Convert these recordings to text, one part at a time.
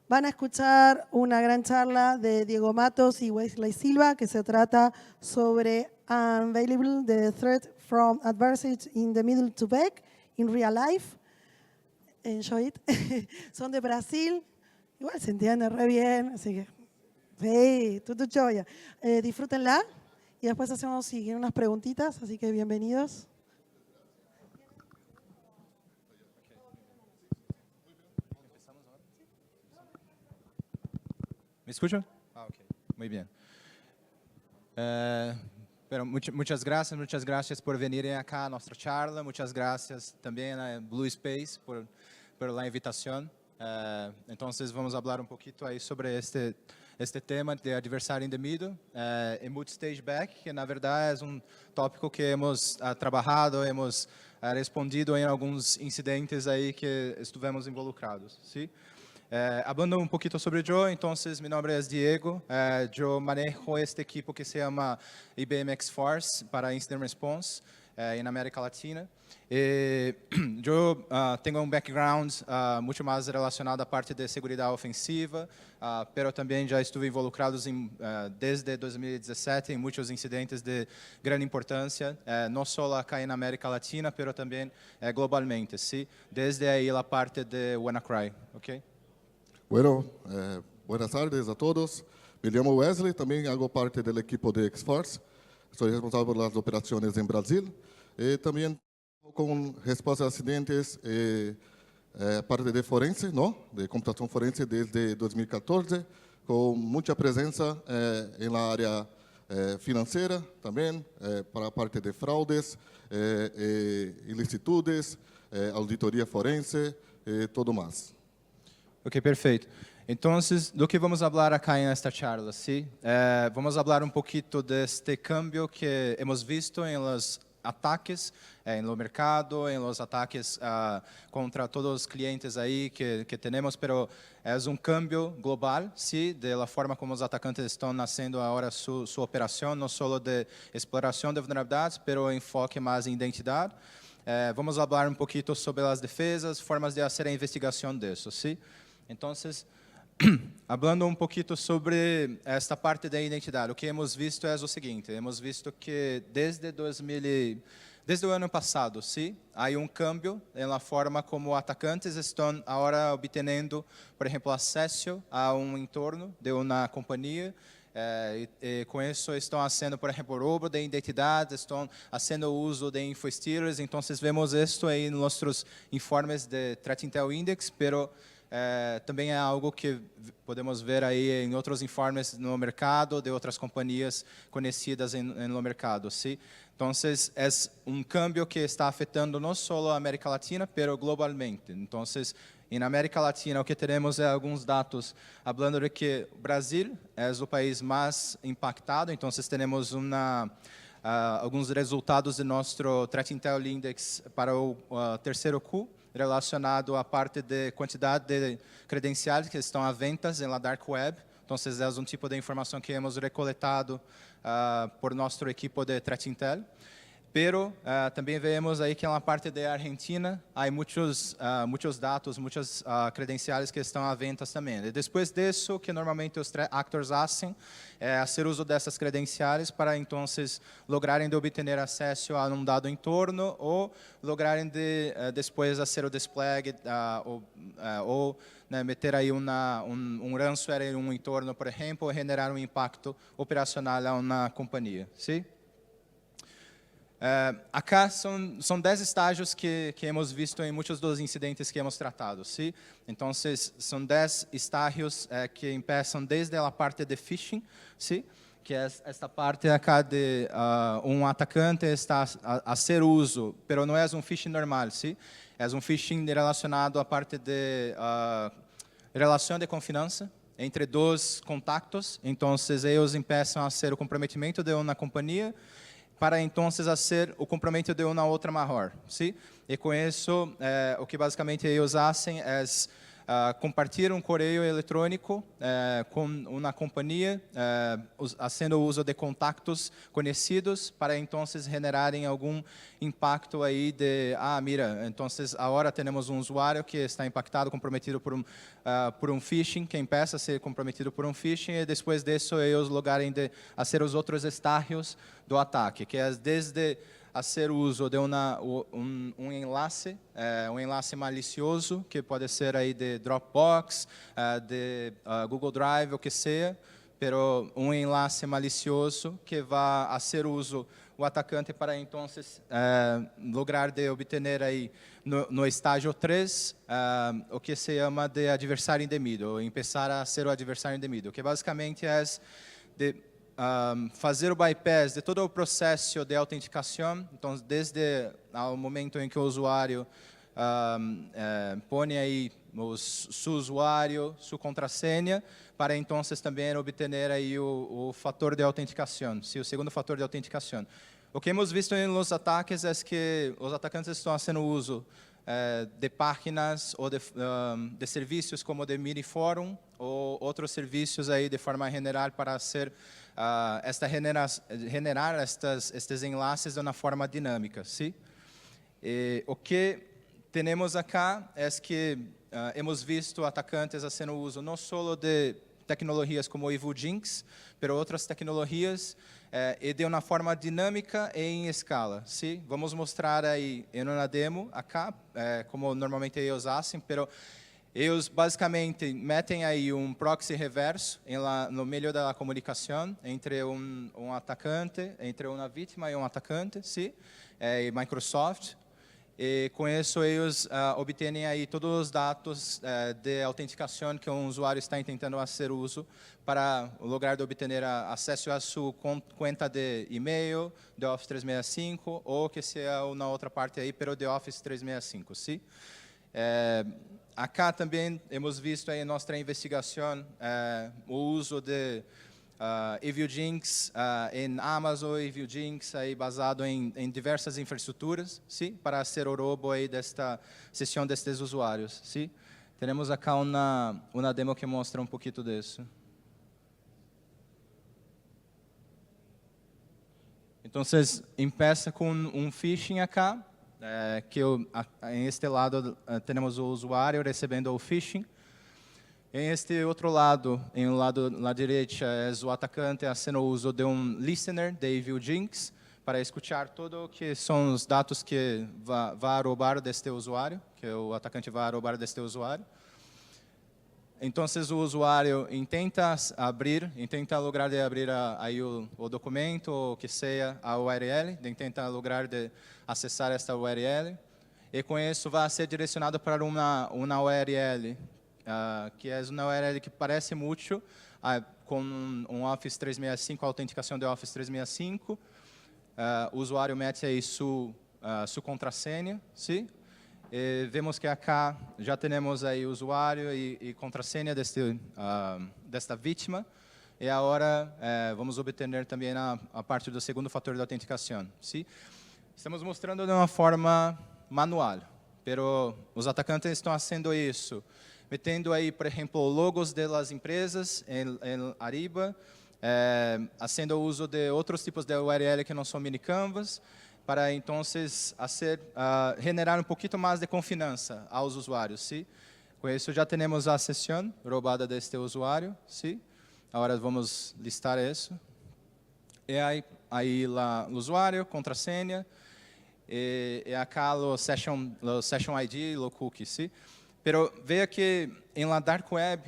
Van a escuchar una gran charla de Diego Matos y Wesley Silva que se trata sobre Unavailable, the threat from adversity in the middle to back in real life. Enjoy it. Son de Brasil. Igual se entiende re bien, así que sí, tutu choya. Disfrútenla y después hacemos unas preguntitas, así que bienvenidos. ¿Me escuchan? Ok, muy bien. Pero muchas gracias por venir acá a nuestra charla. Muchas gracias también a Blue Space por la invitación. Entonces vamos a hablar un poquito ahí sobre este tema de adversário in the middle, e multistage back, que na verdade é um tópico que hemos trabalhado, hemos respondido em alguns incidentes aí que estivemos involucrados, ¿sí? Hablando un poquito sobre yo, entonces mi nombre es Diego, yo manejo este equipo que se llama IBM X-Force para Incident Response en América Latina. Yo tengo un background mucho más relacionado a parte de seguridad ofensiva, pero también ya estuve involucrado desde 2017 en muchos incidentes de gran importancia, no solo acá en América Latina, pero también globalmente, ¿sí? Desde ahí la parte de WannaCry, ¿ok? Bueno, buenas tardes a todos. Me llamo Wesley, también hago parte del equipo de X-Force. Soy responsable por las operaciones en Brasil. También con respuesta a accidentes, parte de forense, ¿no? De computación forense desde 2014, con mucha presencia en la área financiera también, para parte de fraudes, ilicitudes, auditoría forense, todo más. Ok, perfeito. Então, do que vamos falar aqui nesta charla, ¿sí? Vamos falar um pouquinho deste cambio que hemos visto em los ataques no mercado, em los ataques contra todos os clientes aí que temos, pero é um cambio global, ¿sí? De la forma como os atacantes estão nascendo agora sua operação, não só de exploração de vulnerabilidades, pero enfoque mais em identidade. Vamos falar um pouquinho sobre as defesas, formas de fazer a investigação disso, ¿sí? Então, falando um pouquinho sobre esta parte da identidade, o que hemos visto é o seguinte: hemos visto que desde o ano passado, sim, há cambio na forma como atacantes estão agora obtendo, por exemplo, acesso a entorno de uma companhia. E com isso estão fazendo, por exemplo, roubo de identidade, estão fazendo uso de infostealers. Então, vemos isso aí nos nossos informes de Threat Intel Index, pero também é algo que podemos ver aí em outros informes no mercado de outras companhias conhecidas no mercado, sim? Então, é cambio que está afetando não só a América Latina, pero globalmente. Então, na América Latina, o que temos é alguns dados falando de que o Brasil é o país mais impactado. Então, temos alguns resultados de nosso Threat Intel Index para o terceiro Q, relacionado à parte de quantidade de credenciais que estão à venda na Dark Web. Então, é tipo de informação que hemos recoletado por nosso equipo de Threat Intel. Pero também vemos aí que na parte da Argentina há muitos dados, muitas credenciais que estão à venda também. E depois disso, o que normalmente os actors fazem é fazer uso dessas credenciais para então lograrem de obter acesso a dado entorno ou lograrem de depois fazer o despliegue ou né, meter aí ransomware em entorno, por exemplo, ou generar impacto operacional a uma companhia, sim? Acá são 10 estágios que hemos visto em muitos dos incidentes que hemos tratado, ¿sí? Então, são 10 estágios que começam desde a parte de phishing, ¿sí? Que é esta parte acá de atacante está a ser uso, pero não é phishing normal, ¿sí? É phishing relacionado à parte de relação de confiança entre dois contactos. Então, eles começam a ser o comprometimento de uma companhia para então fazer o comprometimento de uma outra maior, sim? E com isso, o que basicamente eles fazem é compartilhar um correio eletrônico com uma companhia, fazendo uso de contactos conhecidos para então generarem algum impacto aí de, mira, então agora temos um usuário que está impactado, comprometido por um phishing, que empieza a ser comprometido por um phishing, e depois disso eles logarem de fazer os outros estágios do ataque, que é desde fazer uso de um enlace malicioso, que pode ser aí de Dropbox, de Google Drive, o que seja, pero um enlace malicioso que vai fazer uso o atacante para então lograr de obter aí no estágio 3 o que se chama de adversário indemido, ou começar a ser o adversário indemido, que basicamente é de fazer o bypass de todo o processo de autenticação. Então, desde o momento em que o usuário põe aí seu usuário, sua contrassenha, para então também obter aí o fator de autenticação, o segundo fator de autenticação. O que hemos visto nos ataques é que os atacantes estão fazendo uso de páginas ou de serviços como de Miniforum ou outros serviços aí de forma general para ser generar estes enlaces de uma forma dinâmica, sim? O que temos acá é que hemos visto atacantes fazendo uso não só de tecnologias como Evil Jinx, mas outras tecnologias e de uma forma dinâmica e em escala. Sim? Vamos mostrar aí em uma demo acá, como normalmente eles fazem, mas eles basicamente metem aí um proxy reverso no meio da comunicação entre um atacante, entre uma vítima e um atacante, sim? E Microsoft. E com isso eles obtêm aí todos os dados de autenticação que um usuário está tentando fazer uso para lograr de obter acesso à sua conta de e-mail, de Office 365, ou que seja na outra parte aí, pero de Office 365, sim? Acá também hemos visto aí em nossa investigação o uso de Evil Jinx em Amazon, Evil Jinx aí basado em diversas infraestruturas, sim, para ser o roubo aí desta sessão destes usuários, sim. Temos acá uma demo que mostra um pouquinho disso. Então, começa com um phishing acá, que em este lado temos o usuário recebendo o phishing. Em este outro lado, em lado na direita, é o atacante fazendo uso de um listener de Evil Jinx para escutar tudo o que são os dados que vai roubar deste usuário, que o atacante vai roubar deste usuário. Então, o usuário intenta lograr de abrir aí o documento, ou que seja a URL, intenta lograr de acessar esta URL, e com isso vai ser direcionado para uma URL, que é uma URL que parece muito com um Office 365, a autenticação de Office 365. O usuário mete aí sua contrassenha, sim? E vemos que acá já temos aí o usuário e contrassenha desta vítima. E agora vamos obter também a parte do segundo fator de autenticação, sim? Estamos mostrando de uma forma manual, pero os atacantes estão fazendo isso, metendo aí, por exemplo, logos das empresas em arriba, fazendo uso de outros tipos de URL que não são mini-canvas, para então generar um pouquinho mais de confiança aos usuários, sim? Com isso já temos a sessão roubada deste usuário, sim? Agora vamos listar isso. E aí lá o usuário, contrassenha, e acá o session ID, o cookie, sim? Pero veja que em la dark web,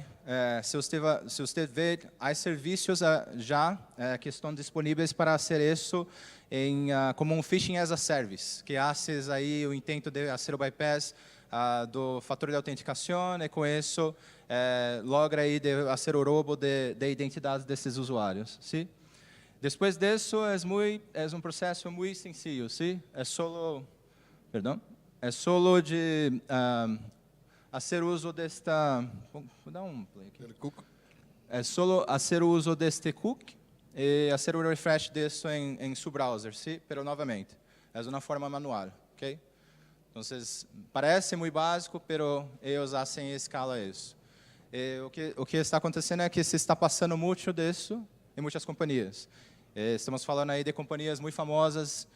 se você ver, há serviços já que estão disponíveis para fazer isso como um phishing as a service, que haces aí o intento de fazer o bypass do fator de autenticação, e com isso logra aí de fazer o roubo de identidades desses usuários, sim? Depois disso é um processo muito sencillo, sim? É solo de fazer uso desta, vou dar um play aqui. É só fazer uso deste cookie e fazer o refresh disso em seu browser, sim? Pero novamente, é uma forma manual, ok? Então, parece muito básico, pero eles fazem em escala isso. O que está acontecendo é que se está passando muito disso em muitas companhias. Estamos falando aí de companhias muito famosas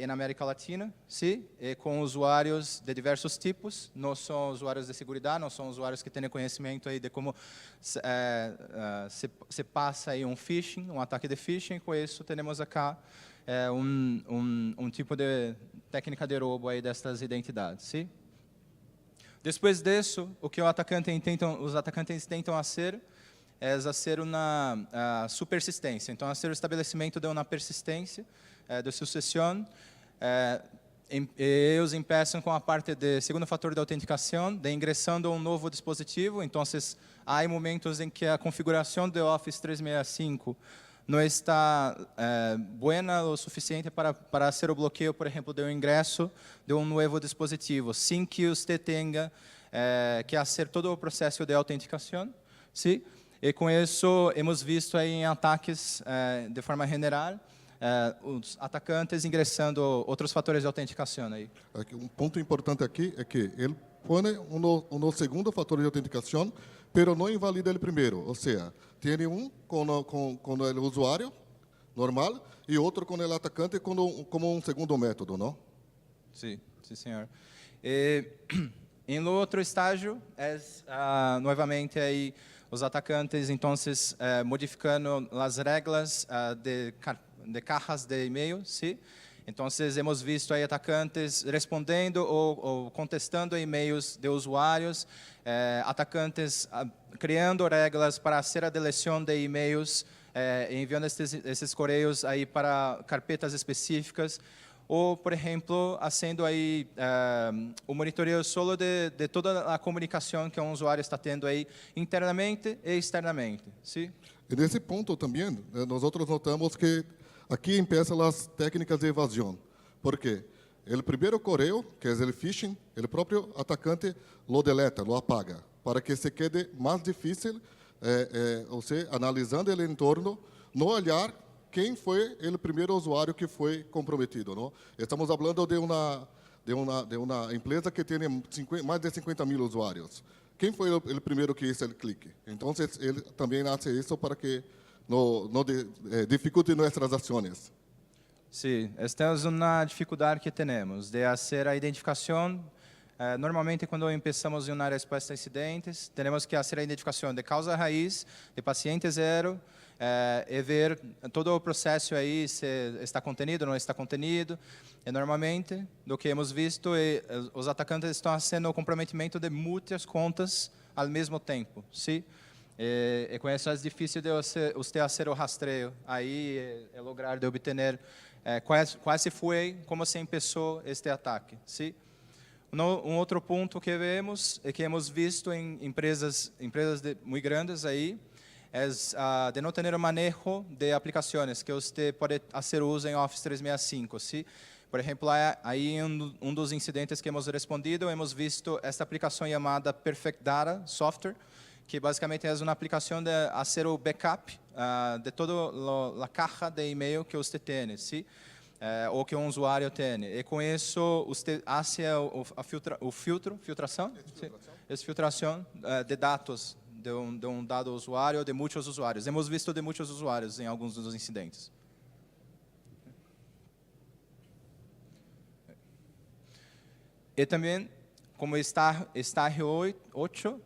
na América Latina, sim, com usuários de diversos tipos. Não são usuários de segurança, não são usuários que têm conhecimento aí de como se passa aí um phishing, um ataque de phishing. Com isso, temos acá um tipo de técnica de roubo aí destas identidades, sim. Depois disso, o que os atacantes tentam fazer é fazer uma subpersistência. Então, fazer o estabelecimento de uma persistência de sucessão. Eles começam com a parte de segundo fator de autenticação, de ingressando um novo dispositivo. Então, há momentos em que a configuração de Office 365 não está boa o suficiente para fazer o bloqueio, por exemplo, do ingresso de um novo dispositivo, sem que você tenha que fazer todo o processo de autenticação. Sim? E com isso, hemos visto aí em ataques, de forma general, os atacantes ingressando outros fatores de autenticação. Aí. Um ponto importante aqui é que ele põe no segundo fator de autenticação, pero não invalida ele primeiro. Ou seja, tem um com o usuário normal e outro com o atacante como um segundo método, não? Sim, sim, senhor. Em outro estágio, novamente aí os atacantes, então, modificando as regras de caixas de e-mail, sim. Então, hemos visto aí atacantes respondendo ou contestando e-mails de usuários, atacantes criando regras para fazer a deleção de e-mails, enviando esses correios aí para carpetas específicas, ou, por exemplo, fazendo aí o monitoreio solo de toda a comunicação que um usuário está tendo aí internamente e externamente, sim? E nesse ponto também, nós notamos que aqui começam as técnicas de evasão. Por quê? O primeiro correio, que é o phishing, o próprio atacante lo deleta, lo apaga, para que se quede mais difícil, você analisando o entorno, não olhar quem foi o primeiro usuário que foi comprometido, não? Estamos falando de uma empresa que tem mais de 50 mil usuários. Quem foi o primeiro que fez o clique? Então, ele também hace isso para que não dificulte nossas ações. Sim, esta é uma dificuldade que temos de fazer a identificação. Normalmente, quando começamos em uma área exposta a incidentes, temos que fazer a identificação de causa raiz, de paciente zero, e ver todo o processo aí, se está contenido ou não está contenido. E, normalmente, do que hemos visto, os atacantes estão fazendo o comprometimento de muitas contas ao mesmo tempo. Sim? E com isso é difícil de você fazer o rastreio, aí lograr de obter qual foi, como se começou este ataque. Sim? Um outro ponto que vemos e que hemos visto em empresas muito grandes aí é de não ter o manejo de aplicações que você pode fazer uso em Office 365. ¿Sí? Por exemplo, aí um dos incidentes que hemos respondido, hemos visto esta aplicação chamada Perfect Data Software, que basicamente é uma aplicação de fazer o backup de toda a caixa de e-mail que você tem, ¿sí? Ou que um usuário tem. E com isso, você faz filtração de dados de um dado usuário ou de muitos usuários. Hemos visto de muitos usuários em alguns dos incidentes. E também, como estágio 8,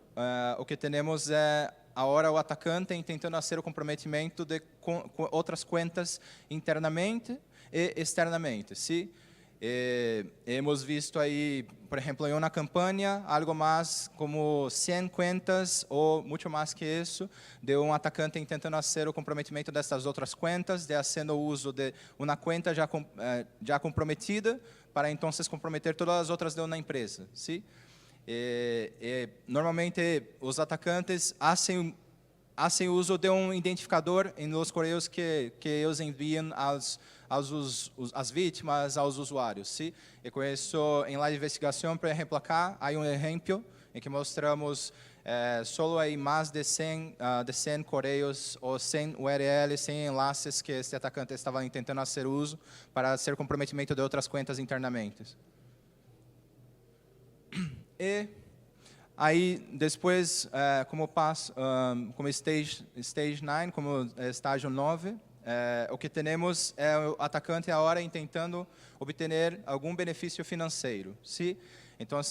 o que temos é agora o atacante tentando fazer o comprometimento de outras contas internamente e externamente, sim? Hemos visto aí, por exemplo, em uma campanha, algo mais como 100 contas ou muito mais que isso, de um atacante tentando fazer o comprometimento dessas outras contas, de fazendo uso de uma conta já comprometida para então comprometer todas as outras de uma empresa, sim? Normalmente os atacantes fazem uso de um identificador em los correios que eles enviam às vítimas, aos usuários. ¿Sí? E com isso, em la investigação, por exemplo, acá, há um exemplo em que mostramos só aí mais de 100 correios ou 100 URLs, 100 enlaces que este atacante estava tentando fazer uso para ser comprometimento de outras contas internamente. E aí, depois, como stage 9, como estágio 9, o que temos é o atacante agora tentando obter algum benefício financeiro. Sim? Então,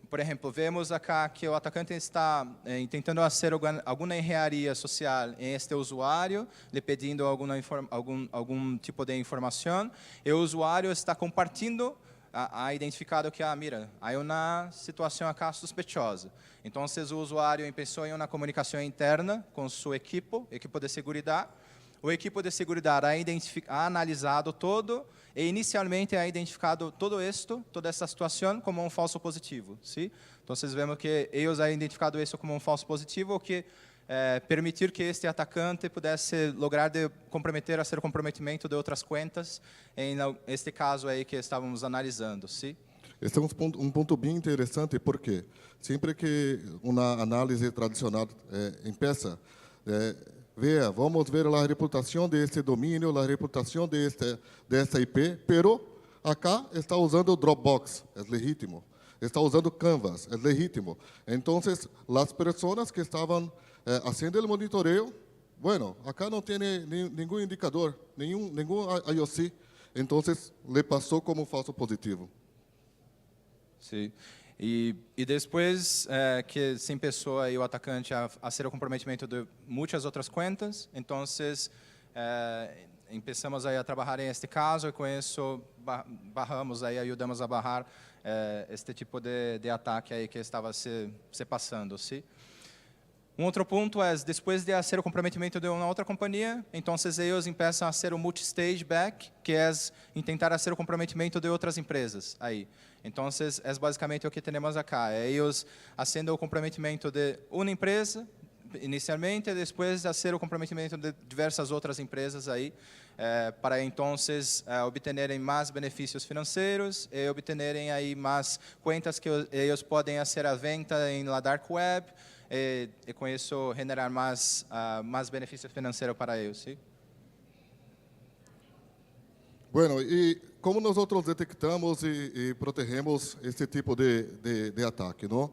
por exemplo, vemos acá que o atacante está tentando fazer alguma engenharia social em este usuário, lhe pedindo algum tipo de informação, e o usuário está compartilhando, identificado que, mira, há uma situação acá suspeitosa. Então, o usuário pensou em uma comunicação interna com seu equipo de segurança. O equipo de segurança ha analisado todo e inicialmente ha identificado toda essa situação como um falso positivo. Sim? Então, vemos que eles han identificado isso como um falso positivo, o que permitir que este atacante pudesse lograr hacer comprometimento de outras contas, em este caso aí que estávamos analisando. Sim? Esse é um ponto bem interessante, porque sempre que uma análise tradicional empieza, vamos ver a reputação deste domínio, a reputação desta IP, pero acá está usando Dropbox, é legítimo. Está usando Canvas, é legítimo. Então, as pessoas que estavam fazendo o monitoreo, bueno, acá não tem nenhum indicador, nenhum IOC, então le passou como falso positivo. Sim. E depois que se começou aí o atacante a fazer o comprometimento de muitas outras contas, então começamos aí a trabalhar em este caso e com isso ajudamos a barrar este tipo de ataque aí que estava se passando, sim? Outro ponto é, depois de fazer o comprometimento de uma outra companhia, então eles começam a fazer o multi-stage back, que é tentar fazer o comprometimento de outras empresas aí. Então, é basicamente o que temos acá. Eles fazendo o comprometimento de uma empresa, inicialmente, e depois fazer o comprometimento de diversas outras empresas aí, para então obterem mais benefícios financeiros e obterem aí mais contas que eles podem fazer a venda em la dark web, e com isso generar mais benefício financeiro para eles. Sim? Bueno, e como nós detectamos e protegemos esse tipo de ataque, não?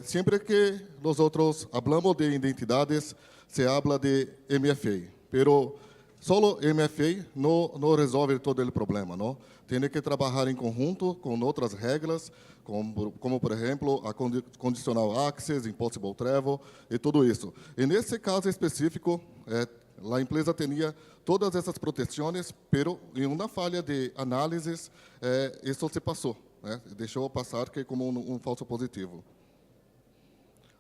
Sempre que nós falamos de identidades, se habla de MFA, pero solo MFA não resolve todo o problema, não? Tem que trabalhar em conjunto com outras regras, como por exemplo, a conditional access, impossible travel e tudo isso. E nesse caso específico, a empresa tinha todas essas proteções, pero em uma falha de análises, isso se passou, né? Deixou passar que como um falso positivo.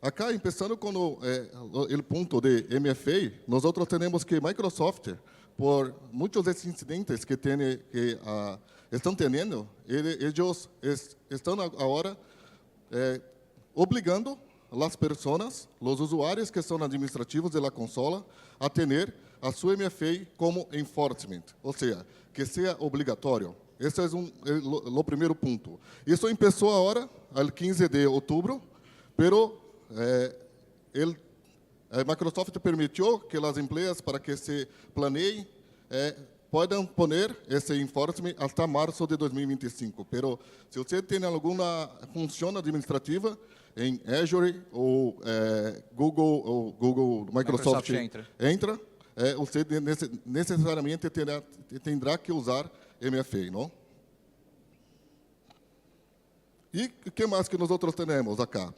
Acá, começando com o ponto de MFA, nós temos que Microsoft, por muitos desses incidentes que estão tendo, eles estão agora obrigando as pessoas, os usuários que são administrativos da consola, a ter a sua MFA como enforcement, ou seja, que seja obrigatório. Esse é o primeiro ponto. Isso começou agora, no 15 de outubro, pero Microsoft permitiu que as empresas, para que se planeiem, podem poner esse enforcement até março de 2025. Pero se você tem alguma função administrativa em Azure ou Google, Microsoft entra, você necessariamente terá que usar MFA, não? E o que mais que nós temos acá?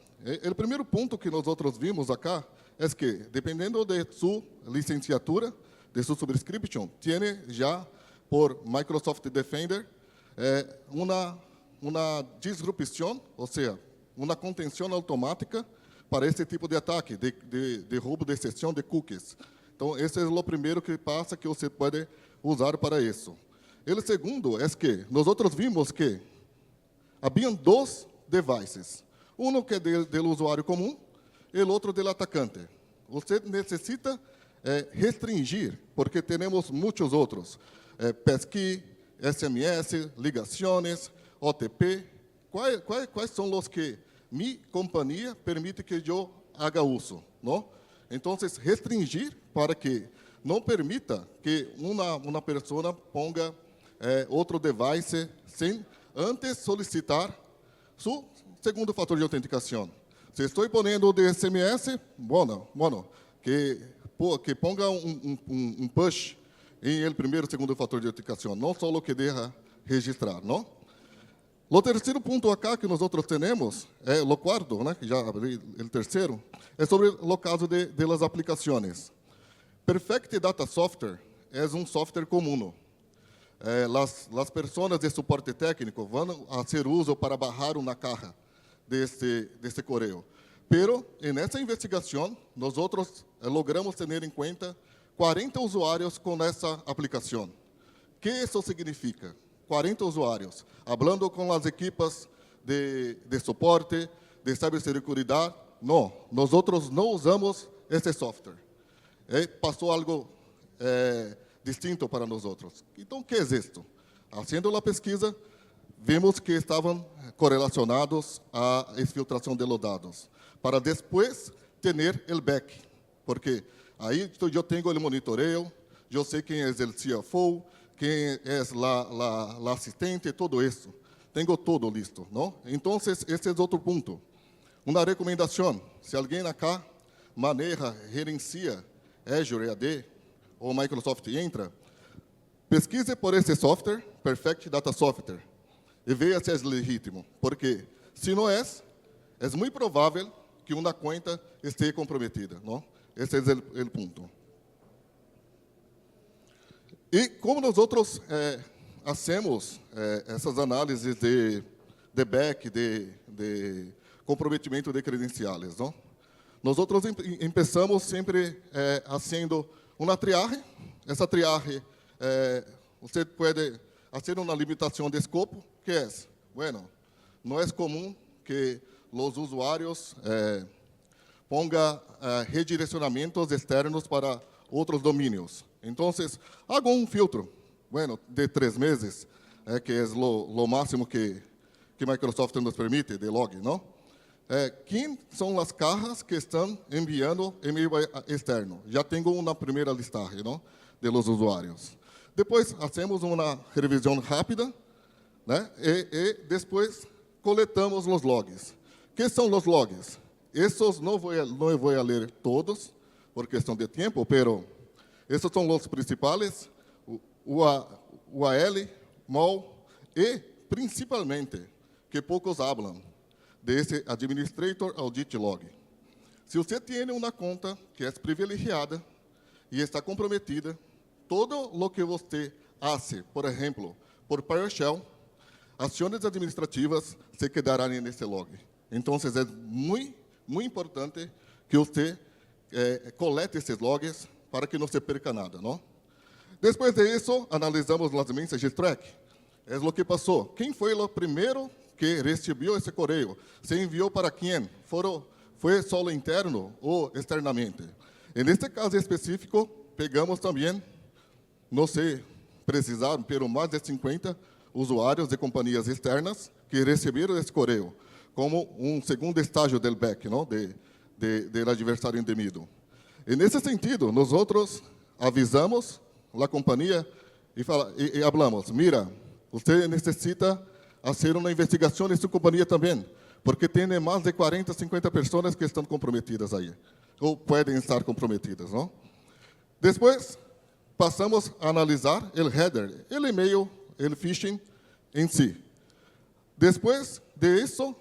O primeiro ponto que nós vimos acá é que, dependendo de sua licenciatura, de sua subscription, tem já por Microsoft Defender uma disrupção, ou seja, uma contenção automática para esse tipo de ataque, de roubo de sessão de cookies. Então, esse é o primeiro que passa que você pode usar para isso. O segundo é que nós vimos que haviam dois devices, um que é do usuário comum e o outro do atacante. Você necessita restringir, porque temos muitos outros, pesquisa, SMS, ligações, OTP. Quais são os que minha companhia permite que eu haga uso, não? Então, restringir para que não permita que uma pessoa ponga outro device sem antes solicitar su segundo fator de autenticação. Se estou poniendo o de SMS, bueno, que ponga um push em el primeiro e segundo fator de autenticação, não só o que deixa registrar, não? O terceiro ponto acá que nós temos, o quarto, né, que já abri o terceiro, é sobre o caso de las aplicações. Perfect Data Software é um software comum. Las pessoas de suporte técnico vão a ser uso para bajar uma caja deste correio. Pero, nessa investigação, nós logramos ter em conta 40 usuários com essa aplicação. O que isso significa? 40 usuários, falando com as equipas de suporte, de ciberseguridade. Não, nós não usamos esse software. Passou algo distinto para nós. Então, o que é isto? Haciendo a pesquisa, vimos que estavam correlacionados à exfiltração de los dados, para depois ter o back, porque aí eu tenho o monitoreio, eu sei quem é o CFO, quem é a assistente, tudo isso. Tenho tudo listo, não? Então, esse é outro ponto. Uma recomendação, se alguém acá maneja, gerencia Azure AD ou Microsoft entra, pesquise por esse software, Perfect Data Software, e veja se é legítimo, porque se não é muito provável que uma conta esteja comprometida, não? Esse é o ponto. E como nós fazemos essas análises de back, de comprometimento de credenciais, não? Nós começamos sempre fazendo uma triagem. Essa triagem, você pode fazer uma limitação de escopo, que é, bueno, não é comum que os usuários ponga redirecionamentos externos para outros domínios. Então, hago um filtro, bueno, de 3 meses, que é o máximo que Microsoft nos permite, de log, não? Quem são as cajas que estão enviando e-mail externo? Já tenho uma primeira listagem, não? De los usuários. Depois, fazemos uma revisão rápida, né? E depois coletamos os logs. O que são os logs? Esses não vou ler todos, por questão de tempo, pero esses são os principais, UAL, MOL e, principalmente, que poucos falam, desse Administrator Audit Log. Se você tem uma conta que é privilegiada e está comprometida, todo o que você faz, por exemplo, por PowerShell, ações administrativas se quedarão nesse log. Então, é muito importante que você colete esses logs para que não se perca nada, não? Depois disso, analisamos as messages track. É o que passou. Quem foi o primeiro que recebeu esse correio? Se enviou para quem? Foi só interno ou externamente? E neste caso específico, pegamos também, não sei precisar, pero mais de 50 usuários de companhias externas que receberam esse correio, como um segundo estágio do back, não? Do adversário indemido. E nesse sentido, nós avisamos a companhia e falamos, mira, você necessita fazer uma investigação em sua companhia também, porque tem mais de 40, 50 pessoas que estão comprometidas aí, ou podem estar comprometidas, não? Depois, passamos a analisar o header, o e-mail, o phishing em si. Depois de isso,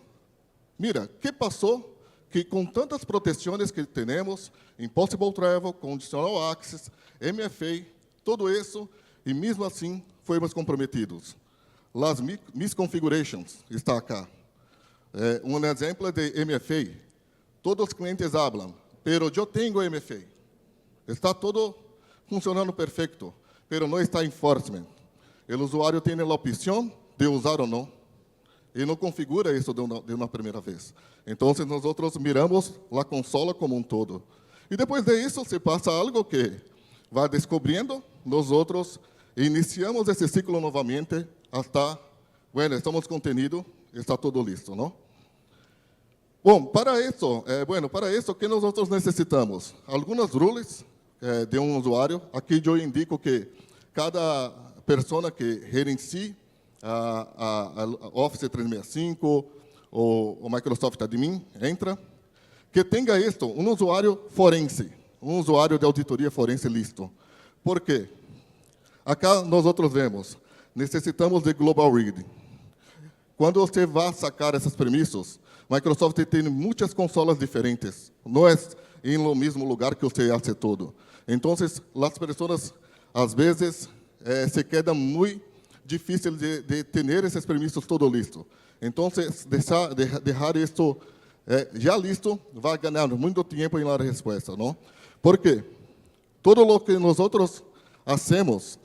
mira, o que passou? Que com tantas proteções que temos, Impossible Travel, Conditional Access, MFA, tudo isso, e mesmo assim, fomos comprometidos. Las misconfigurations está acá. Um exemplo de MFA. Todos os clientes falam, pero eu tenho MFA. Está todo funcionando perfeito, pero não está enforcement. O usuário tem a opção de usar ou não, e não configura isso de uma primeira vez. Então, nós miramos a consola como um todo. E depois disso, se passa algo que vai descobrindo, nós iniciamos esse ciclo novamente, até, bueno, estamos contenidos, está tudo listo, não? Bom, para isso, o que nós necessitamos? Algumas rules de um usuário. Aqui eu indico que cada pessoa que gerencie a Office 365 o Microsoft Admin entra, que tenha isto, um usuário forense, um usuário de auditoria forense listo. Por quê? Acá nós outros vemos, necessitamos de Global Read. Quando você vai sacar esses permissos, Microsoft tem muitas consolas diferentes. Não é em no mesmo lugar que você hace tudo. Então, as pessoas, às vezes, se queda muito difícil de ter esses permissos todo listo. Então, deixar isto já listo vai ganhar muito tempo na resposta, não? Por quê? Tudo o que nós outros hacemos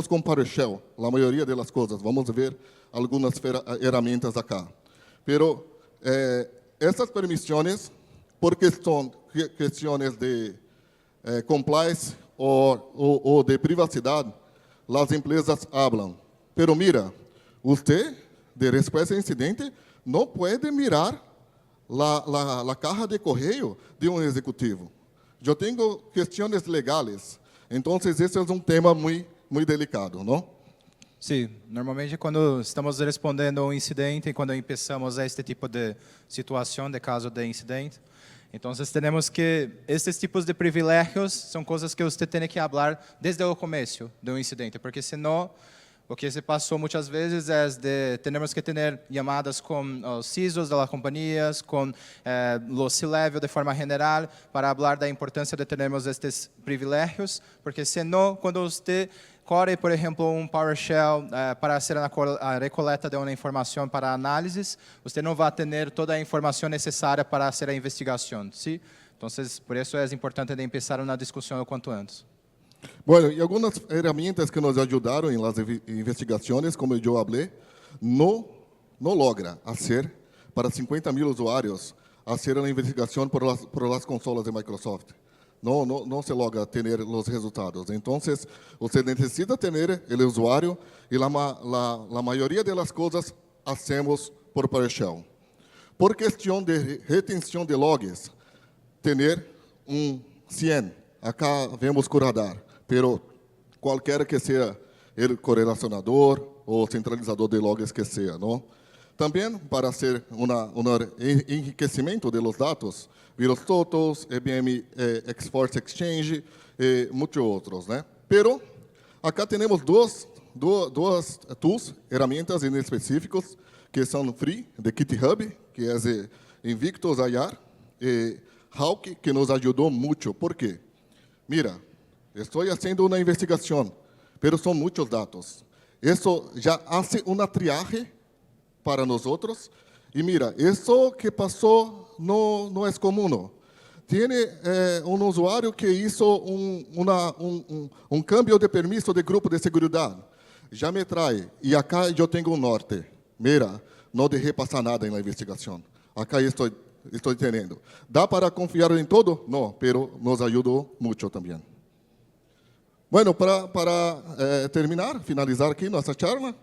com PowerShell, a maioria das coisas. Vamos ver algumas ferramentas acá. Pero essas permissões, por questões de compliance ou de privacidade, as empresas falam. Pero mira, você, de resposta a incidente, não pode mirar a caja de correio de um executivo. Eu tenho questões legais. Então, esse é um tema muito delicado, não? Sim, normalmente quando estamos respondendo um incidente, quando começamos este tipo de situação, de caso de incidente, então temos que esses tipos de privilégios são coisas que você tem que falar desde o começo do incidente, porque senão o que se passou muitas vezes é de temos que ter chamadas com os CISOs das companhias, com os C-level de forma general, para falar da importância de termos estes privilégios, porque senão, quando você corre, por exemplo, um PowerShell para fazer a recoleta de uma informação para análises, você não vai ter toda a informação necessária para fazer a investigação, sim? Então, por isso é importante de começar uma discussão o quanto antes. Bueno, e algumas ferramentas que nos ajudaram em las investigações, como eu falei, não logra fazer para 50.000 usuários fazer a investigação por las consolas de Microsoft. Não se logra ter os resultados. Então, você necessita ter o usuário e a maioria das coisas hacemos por PowerShell. Por questão de retenção de logs, ter um 100. Acá vemos com radar, pero qualquer que seja o correlacionador ou centralizador de logs que seja, não? Também para ser enriquecimento de los dados, VirusTotals, IBM Xforce Exchange e muitos outros, né? Pero acá temos duas tools, ferramentas em específicos que são free de GitHub, que é Invictus IR, e Hawk, que nos ajudou muito. ¿Por quê? Mira, estou fazendo uma investigação, pero são muitos dados. Isso já hace uma triagem para nós outros. E mira, isso que passou não é comum. Tem um usuário que hizo um cambio de permisso de grupo de segurança. Já me trai. E acá eu tenho um norte. Mira, não deixei passar nada na investigação. Acá estou entendendo. ¿Dá para confiar em todo? Não, pero nos ajudou muito também. Bueno, para terminar, finalizar aqui nossa charla,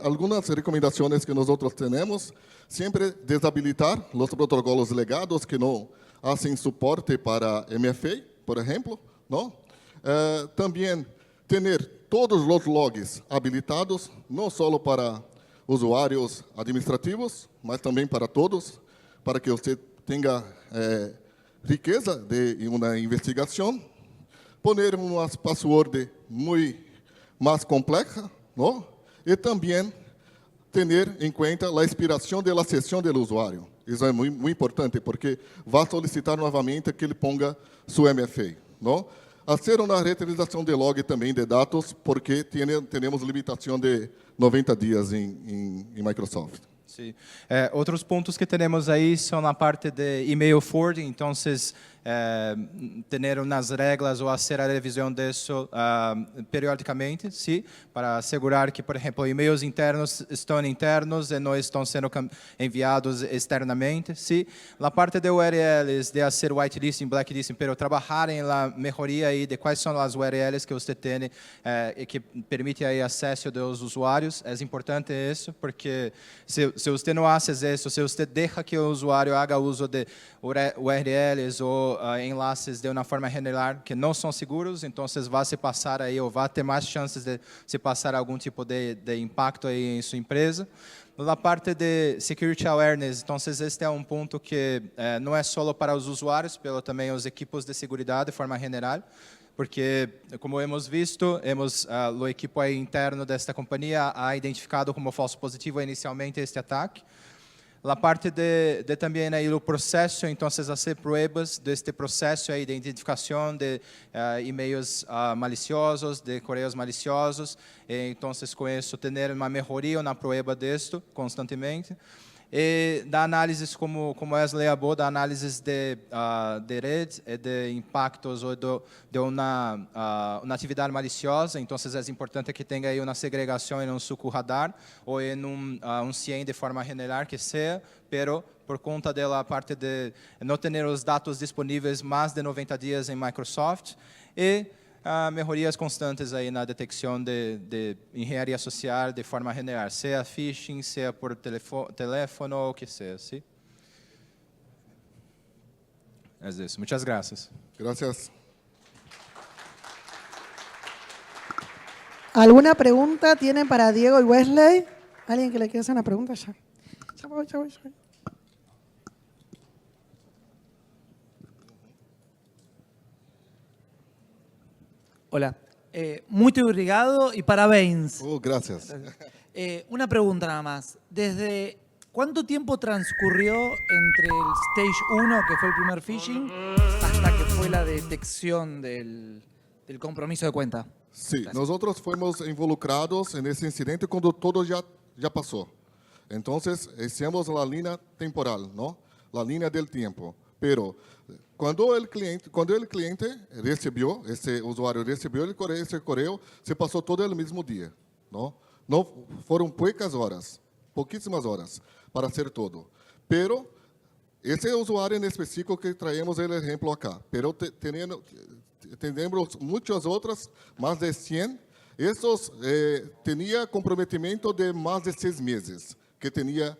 algumas recomendações que nós temos, sempre desabilitar os protocolos legados que não fazem suporte para MFA, por exemplo, não? Também ter todos os logs habilitados, não só para usuários administrativos, mas também para todos, para que você tenha riqueza de uma investigação, poner uma password muito mais complexa, não? E também ter em conta a expiração da sessão do usuário. Isso é muito importante, porque vai solicitar novamente que ele ponga seu MFA, não? Fazer uma reutilização de log também de dados, porque temos limitação de 90 dias em Microsoft. Sim. Outros pontos que temos aí são na parte de email forwarding, então, ter umas regras ou fazer a revisão disso periodicamente, sim, para assegurar que, por exemplo, e-mails internos estão internos e não estão sendo enviados externamente, sim. Na parte de URLs, de fazer whitelisting, blacklisting, pero trabalhar em la melhoria aí de quais são as URLs que você tem e que permite aí acesso dos usuários, é importante isso, porque se você não faz isso, se você deixa que o usuário haga uso de URLs ou enlaces de uma forma general que não são seguros, então vai se passar aí ou vai ter mais chances de se passar algum tipo de impacto aí em sua empresa. La parte de security awareness, então este é um ponto que não é só para os usuários, mas também os equipos de segurança de forma general, porque, como hemos visto, o equipo aí interno desta companhia ha identificado como falso positivo inicialmente este ataque. La parte de também aí o processo, então, fazer pruebas deste processo aí de identificação de e-mails maliciosos, de correios maliciosos. Então, com isso, ter uma melhoria na prueba disto constantemente. E da análise, como Wesley abordou, da análise de rede e de impactos ou de uma atividade maliciosa. Então, é importante que tenha aí uma segregação em um suco radar ou em um CIEM de forma general que seja, pero por conta da parte de não ter os dados disponíveis mais de 90 dias em Microsoft e melhorias constantes aí na detecção de engenharia social de forma general, seja phishing, seja por teléfono, o que seja, ¿sí? É isso. Muchas gracias. Gracias. ¿Alguna pregunta tienen para Diego y Wesley? ¿Alguien que le quiera hacer una pregunta? Ya. Ya voy. Hola, muito obrigado y parabéns. Gracias. Una pregunta nada más. ¿Desde cuánto tiempo transcurrió entre el Stage 1, que fue el primer phishing, hasta que fue la detección del compromiso de cuenta? Sí, nosotros fuimos involucrados en ese incidente cuando todo ya pasó. Entonces, hicimos la línea temporal, ¿no? La línea del tiempo. Pero cuando el cliente recibió, ese usuario recibió ese correo, se pasó todo el mismo día, ¿no? No fueron pouquísimas horas para hacer todo. Pero ese usuario en específico que traemos el ejemplo acá, pero tenemos muchas otras, más de 100. Estos tenía comprometimiento de más de 6 meses que tenía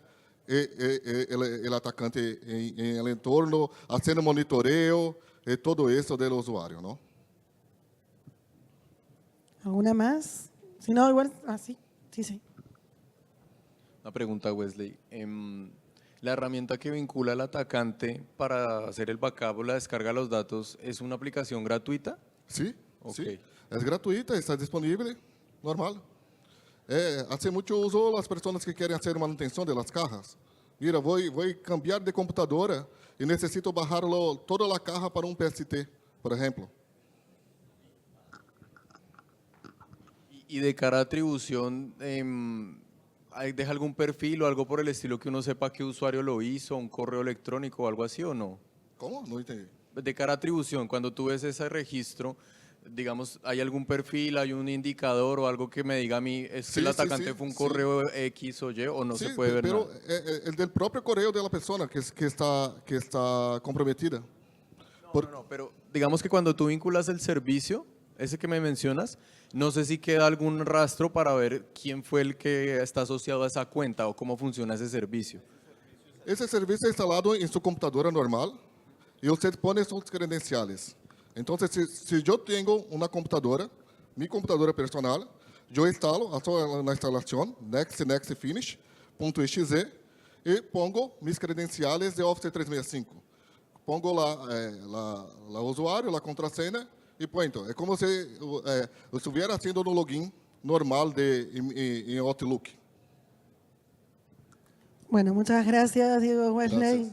el atacante en el entorno, haciendo monitoreo, todo eso del usuario, ¿no? ¿Alguna más? Si no, igual, sí. Una pregunta, Wesley. La herramienta que vincula al atacante para hacer el backup o la descarga de los datos, ¿es una aplicación gratuita? Sí, Okay. sí. Es gratuita, está disponible, normal. Hace mucho uso las personas que quieren hacer manutención de las cajas. Mira, voy a cambiar de computadora y necesito bajarlo toda la caja para un PST, por ejemplo. Y de cara a atribución, ¿deja algún perfil o algo por el estilo que uno sepa qué usuario lo hizo, un correo electrónico o algo así o no? ¿Cómo? No entendí. De cara a atribución, cuando tú ves ese registro, digamos, ¿hay algún perfil, hay un indicador o algo que me diga a mí es que el atacante fue un correo X o Y o no se puede ver pero nada? el del propio correo de la persona que está comprometida. No, pero digamos que cuando tú vinculas el servicio, ese que me mencionas, no sé si queda algún rastro para ver quién fue el que está asociado a esa cuenta o cómo funciona ese servicio. Ese servicio es instalado en su computadora normal y usted pone sus credenciales. Entonces, si yo tengo una computadora, mi computadora personal, yo instalo, hago la instalación, next finish.exe, y pongo mis credenciales de Office 365. Pongo la usuario, la contraseña, y punto. Es como si estuviera haciendo un login normal en Outlook. Bueno, muchas gracias, Diego, Wesley. Gracias.